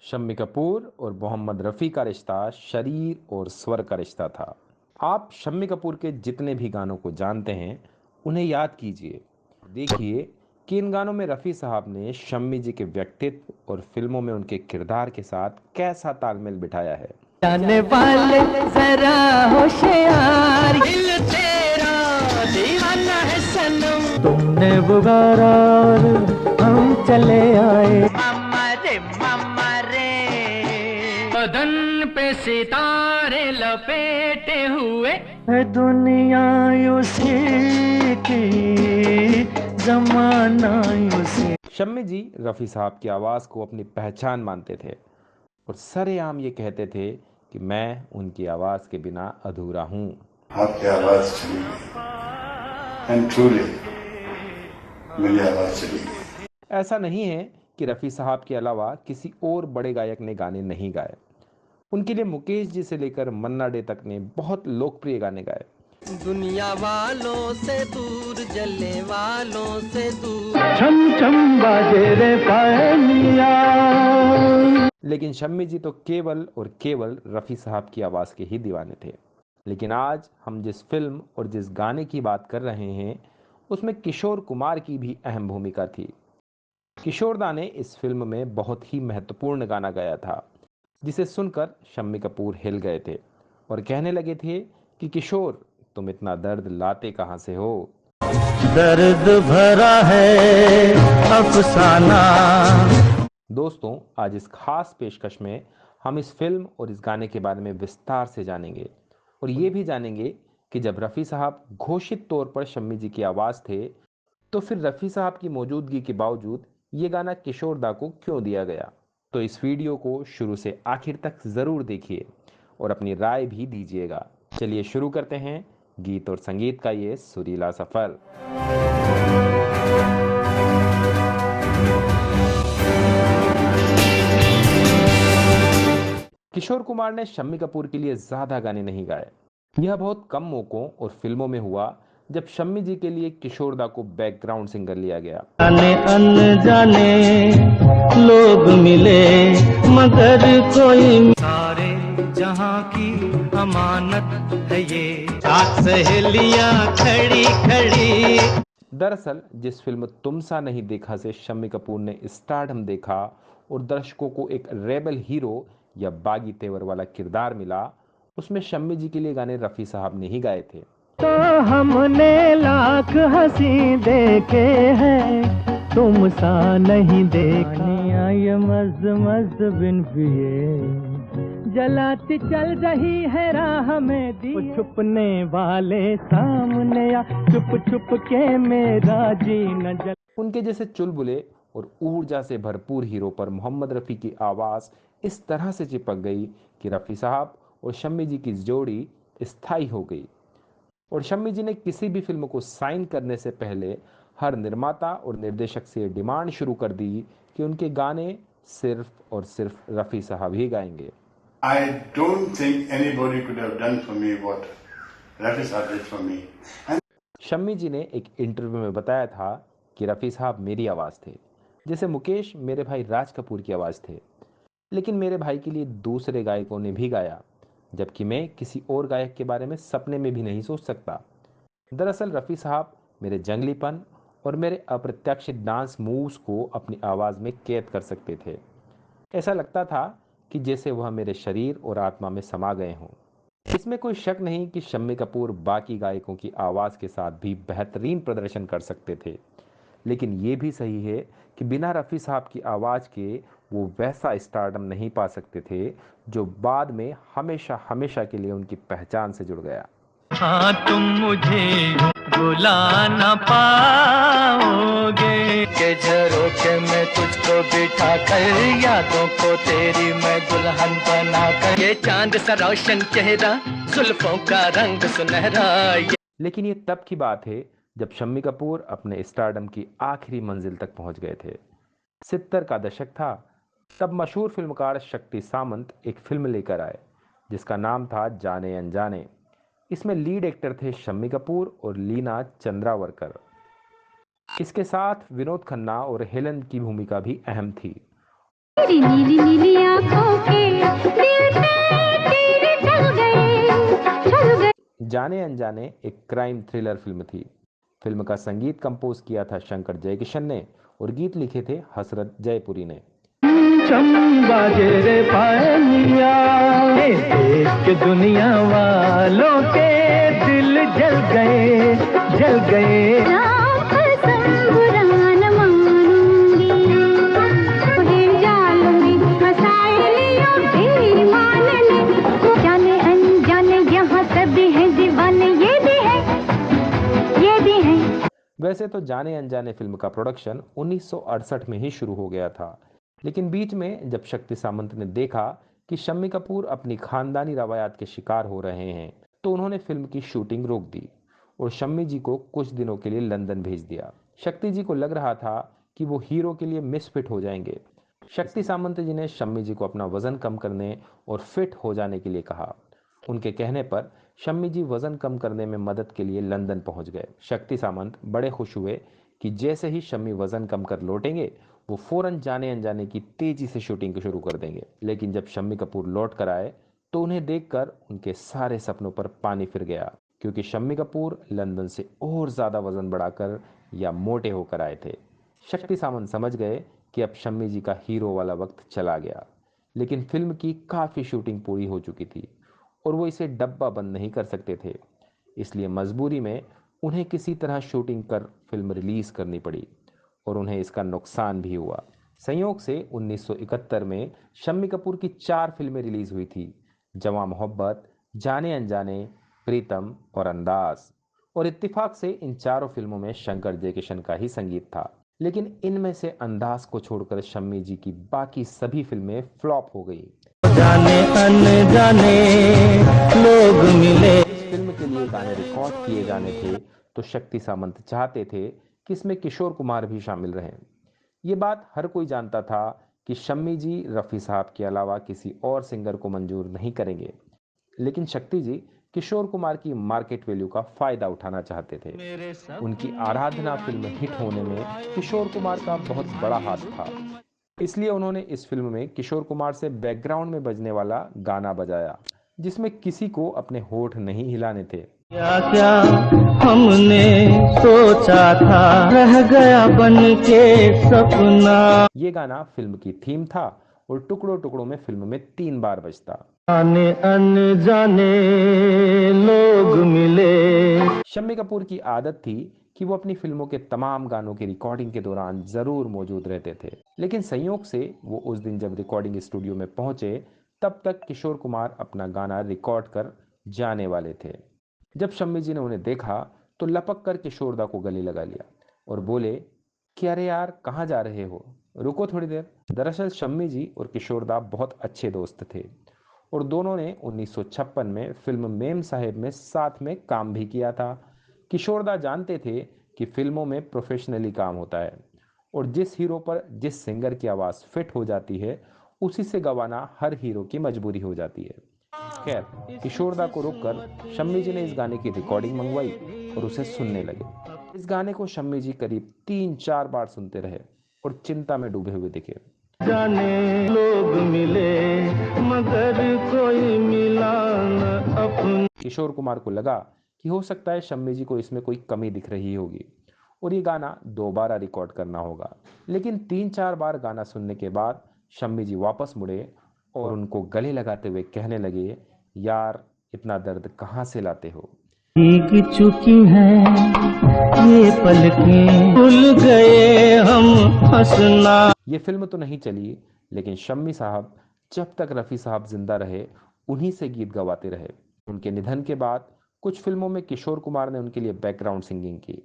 शम्मी कपूर और मोहम्मद रफ़ी का रिश्ता शरीर और स्वर का रिश्ता था। आप शम्मी कपूर के जितने भी गानों को जानते हैं, उन्हें याद कीजिए। देखिए कि इन गानों में रफ़ी साहब ने शम्मी जी के व्यक्तित्व और फिल्मों में उनके किरदार के साथ कैसा तालमेल बिठाया है। जाने वाले जरा होशियार, दिल तेरा दीवाना है सनम, तुमने पुकारा और हम चले आए। मामा रे बदन पे सितारे लपेटे हुए है दुनिया उसी की, जमाना उसी। शम्मी जी रफ़ी साहब की आवाज़ को अपनी पहचान मानते थे और सरेआम ये कहते थे कि मैं उनकी आवाज़ के बिना अधूरा हूँ। आपकी आवाज़ चली गई एंड ट्रूली मेरी आवाज़ चली गई। ऐसा नहीं है कि रफ़ी साहब के अलावा किसी और बड़े गायक ने गाने नहीं गाए। उनके लिए मुकेश जी से लेकर मन्ना डे तक ने बहुत लोकप्रिय गाने गाए। दुनिया वालों से दूर, जलने वालों से दूर, छम छम बाजे रे पायनिया। लेकिन शम्मी जी तो केवल और केवल रफ़ी साहब की आवाज़ के ही दीवाने थे। लेकिन आज हम जिस फिल्म और जिस गाने की बात कर रहे हैं, उसमें किशोर कुमार की भी अहम भूमिका थी। किशोरदा ने इस फिल्म में बहुत ही महत्वपूर्ण गाना गाया था, जिसे सुनकर शम्मी कपूर हिल गए थे और कहने लगे थे कि किशोर, तुम इतना दर्द लाते कहाँ से हो। दर्द भरा है अफसाना। दोस्तों, आज इस खास पेशकश में हम इस फिल्म और इस गाने के बारे में विस्तार से जानेंगे और ये भी जानेंगे कि जब रफ़ी साहब घोषित तौर पर शम्मी जी की आवाज़ थे, तो फिर रफ़ी साहब की मौजूदगी के बावजूद ये गाना किशोरदा को क्यों दिया गया। तो इस वीडियो को शुरू से आखिर तक ज़रूर देखिए और अपनी राय भी दीजिएगा। चलिए शुरू करते हैं गीत और संगीत का ये सुरीला सफ़र। किशोर कुमार ने शम्मी कपूर के लिए ज़्यादा गाने नहीं गाए। यह बहुत कम मौकों और फिल्मों में हुआ जब शम्मी जी के लिए किशोरदा को बैकग्राउंड सिंगर लिया गया। जाने अनजाने लोग मिले मगर कोई, सारे जहां की अमानत है ये, साथ सहेलियां खड़ी खड़ी। दरअसल जिस फिल्म तुम सा नहीं देखा से शम्मी कपूर ने स्टारडम देखा और दर्शकों को एक रेबल हीरो या बागी तेवर वाला किरदार मिला, उसमें शम्मी जी के लिए गाने रफ़ी साहब ने ही गाए थे। तो हमने लाख हंसी देखे हैं, तुम सा नहीं देखा। ये मस्त मस्त बिन पिए जलाती चल रही है राह में दी, छुपने वाले सामने आ, छुप छुप के मेरा जी न जल। उनके जैसे चुलबुले और ऊर्जा से भरपूर हीरो पर मोहम्मद रफ़ी की आवाज़ इस तरह से चिपक गई कि रफ़ी साहब और शम्मी जी की जोड़ी स्थायी हो गई। और शम्मी जी ने किसी भी फिल्म को साइन करने से पहले हर निर्माता और निर्देशक से डिमांड शुरू कर दी कि उनके गाने सिर्फ और सिर्फ रफ़ी साहब ही गाएंगे। I don't think anybody could have done for me what Rafi Saab did for me. And Shammi जी ने एक इंटरव्यू में बताया था कि रफ़ी साहब मेरी आवाज़ थे, जैसे मुकेश मेरे भाई राज कपूर की आवाज़ थे। लेकिन मेरे भाई के लिए दूसरे गायकों ने भी गाया, जबकि मैं किसी और गायक के बारे में सपने में भी नहीं सोच सकता। दरअसल रफ़ी साहब मेरे जंगलीपन और मेरे अप्रत्याशित डांस मूव्स को अपनी आवाज़ में कैद कर सकते थे। ऐसा लगता था कि जैसे वह मेरे शरीर और आत्मा में समा गए हों। इसमें कोई शक नहीं कि शम्मी कपूर बाकी गायकों की आवाज़ के साथ भी बेहतरीन प्रदर्शन कर सकते थे। लेकिन ये भी सही है कि बिना रफ़ी साहब की आवाज़ के वो वैसा स्टारडम नहीं पा सकते थे जो बाद में हमेशा हमेशा के लिए उनकी पहचान से जुड़ गया। हाँ तुम मुझे बुला न पाओगे के झरोखे में तुझको बिठा कर, यादों को तेरी मैं दुल्हन बना कर, ये चांद सा रोशन चेहरा, जुल्फों का रंग सुनहरा। लेकिन ये तब की बात है जब शम्मी कपूर अपने स्टारडम की आखिरी मंजिल तक पहुंच गए थे। 70 का दशक था। तब मशहूर फिल्मकार शक्ति सामंत एक फिल्म लेकर आए जिसका नाम था जाने अनजाने। इसमें लीड एक्टर थे शम्मी कपूर और लीना चंद्रावरकर। इसके साथ विनोद खन्ना और हेलन की भूमिका भी अहम थी। नीली नीली जाने अनजाने एक क्राइम थ्रिलर फिल्म थी। फिल्म का संगीत कंपोज किया था शंकर जयकिशन ने और गीत लिखे थे हसरत जयपुरी ने। चंबा रे पानिया देश के दुनिया वालों के दिल जल गए जल गए। जाने अनजाने यहाँ सभी हैं दीवाने, ये भी है ये भी है। वैसे तो जाने अनजाने फिल्म का प्रोडक्शन 1968 में ही शुरू हो गया था, लेकिन बीच में जब शक्ति सामंत ने देखा कि शम्मी कपूर अपनी खानदानी रवायात के शिकार हो रहे हैं, तो उन्होंने फिल्म की शूटिंग रोक दी और शम्मी जी को कुछ दिनों के लिए लंदन भेज दिया। शक्ति जी को लग रहा था कि वो हीरो के लिए मिसफिट हो जाएंगे। शक्ति सामंत जी ने शम्मी जी को अपना वजन कम करने और फिट हो जाने के लिए कहा। उनके कहने पर शम्मी जी वजन कम करने में मदद के लिए लंदन पहुंच गए। शक्ति सामंत बड़े खुश हुए कि जैसे ही शम्मी वजन कम कर लौटेंगे वो फौरन जाने अनजाने की तेजी से शूटिंग शुरू कर देंगे। लेकिन जब शम्मी कपूर लौट कर आए तो उन्हें देखकर उनके सारे सपनों पर पानी फिर गया, क्योंकि शम्मी कपूर लंदन से और ज्यादा वजन बढ़ाकर या मोटे होकर आए थे। शक्ति सामंत समझ गए कि अब शम्मी जी का हीरो वाला वक्त चला गया, लेकिन फिल्म की काफी शूटिंग पूरी हो चुकी थी और वो इसे डब्बा बंद नहीं कर सकते थे। इसलिए मजबूरी में उन्हें किसी तरह शूटिंग कर फिल्म रिलीज करनी पड़ी और उन्हें इसका नुकसान भी हुआ। संयोग से 1971 में शम्मी कपूर की 4 फिल्में रिलीज हुई थी, जवां मोहब्बत, जाने अनजाने, प्रीतम और अंदाज। और इत्तेफाक से इन चारों फिल्मों में शंकर जयकिशन का ही संगीत था। लेकिन इनमें से अंदाज को छोड़कर शम्मी जी की बाकी सभी फिल्में फ्लॉप हो गई। जाने अनजाने लोग मिले। इस फिल्म के लिए गाने रिकॉर्ड किए जाने थे तो शक्ति सामंत चाहते थे कि इसमें किशोर कुमार भी शामिल रहें। ये बात हर कोई जानता था कि शम्मी जी रफ़ी साहब के अलावा किसी और सिंगर को मंजूर नहीं करेंगे, लेकिन शक्ति जी किशोर कुमार की मार्केट वैल्यू का फायदा उठाना चाहते थे। उनकी आराधना फिल्म हिट होने में किशोर कुमार का बहुत बड़ा हाथ था, इसलिए उन्होंने इस फिल्म में किशोर कुमार से बैकग्राउंड में बजने वाला गाना बजाया, जिसमें किसी को अपने होठ नहीं हिलाने थे। क्या क्या हमने सोचा था रह गया बन के सपना। ये गाना फिल्म की थीम था और टुकड़ों टुकड़ों में फिल्म में 3 बार बजता। जाने अनजाने लोग मिले। शम्मी कपूर की आदत थी कि वो अपनी फिल्मों के तमाम गानों की रिकॉर्डिंग के दौरान जरूर मौजूद रहते थे, लेकिन संयोग से वो उस दिन जब रिकॉर्डिंग स्टूडियो में पहुंचे तब तक किशोर कुमार अपना गाना रिकॉर्ड कर जाने वाले थे। जब शम्मी जी ने उन्हें देखा तो लपक कर किशोरदा को गले लगा लिया और बोले कि अरे यार कहाँ जा रहे हो, रुको थोड़ी देर। दरअसल शम्मी जी और किशोरदा बहुत अच्छे दोस्त थे और दोनों ने 1956 में फिल्म मेम साहेब में साथ में काम भी किया था। किशोरदा जानते थे कि फिल्मों में प्रोफेशनली काम होता है और जिस हीरो पर जिस सिंगर की आवाज़ फिट हो जाती है उसी से गवाना हर हीरो की मजबूरी हो जाती है। खैर, किशोरदा को रोककर शम्मी जी ने इस गाने की रिकॉर्डिंग मंगवाई और उसे सुनने लगे। इस गाने को शम्मी जी करीब 3-4 बार सुनते रहे और चिंता में डूबे हुए दिखे। जाने लोग मिले मगर कोई मिला न अपना। किशोर कुमार को लगा कि हो सकता है शम्मी जी को इसमें कोई कमी दिख रही होगी और ये गाना दोबारा रिकॉर्ड करना होगा। लेकिन 3-4 बार गाना सुनने के बाद शम्मी जी वापस मुड़े और उनको गले लगाते हुए कहने लगे, यार इतना दर्द कहाँ से लाते हो। भीग चुकी हैं ये पलकें भूल गए हम हंसना। ये फिल्म तो नहीं चली, लेकिन शम्मी साहब जब तक रफ़ी साहब जिंदा रहे उन्हीं से गीत गवाते रहे। उनके निधन के बाद कुछ फिल्मों में किशोर कुमार ने उनके लिए बैकग्राउंड सिंगिंग की।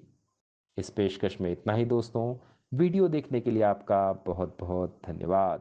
इस पेशकश में इतना ही दोस्तों। वीडियो देखने के लिए आपका बहुत बहुत धन्यवाद।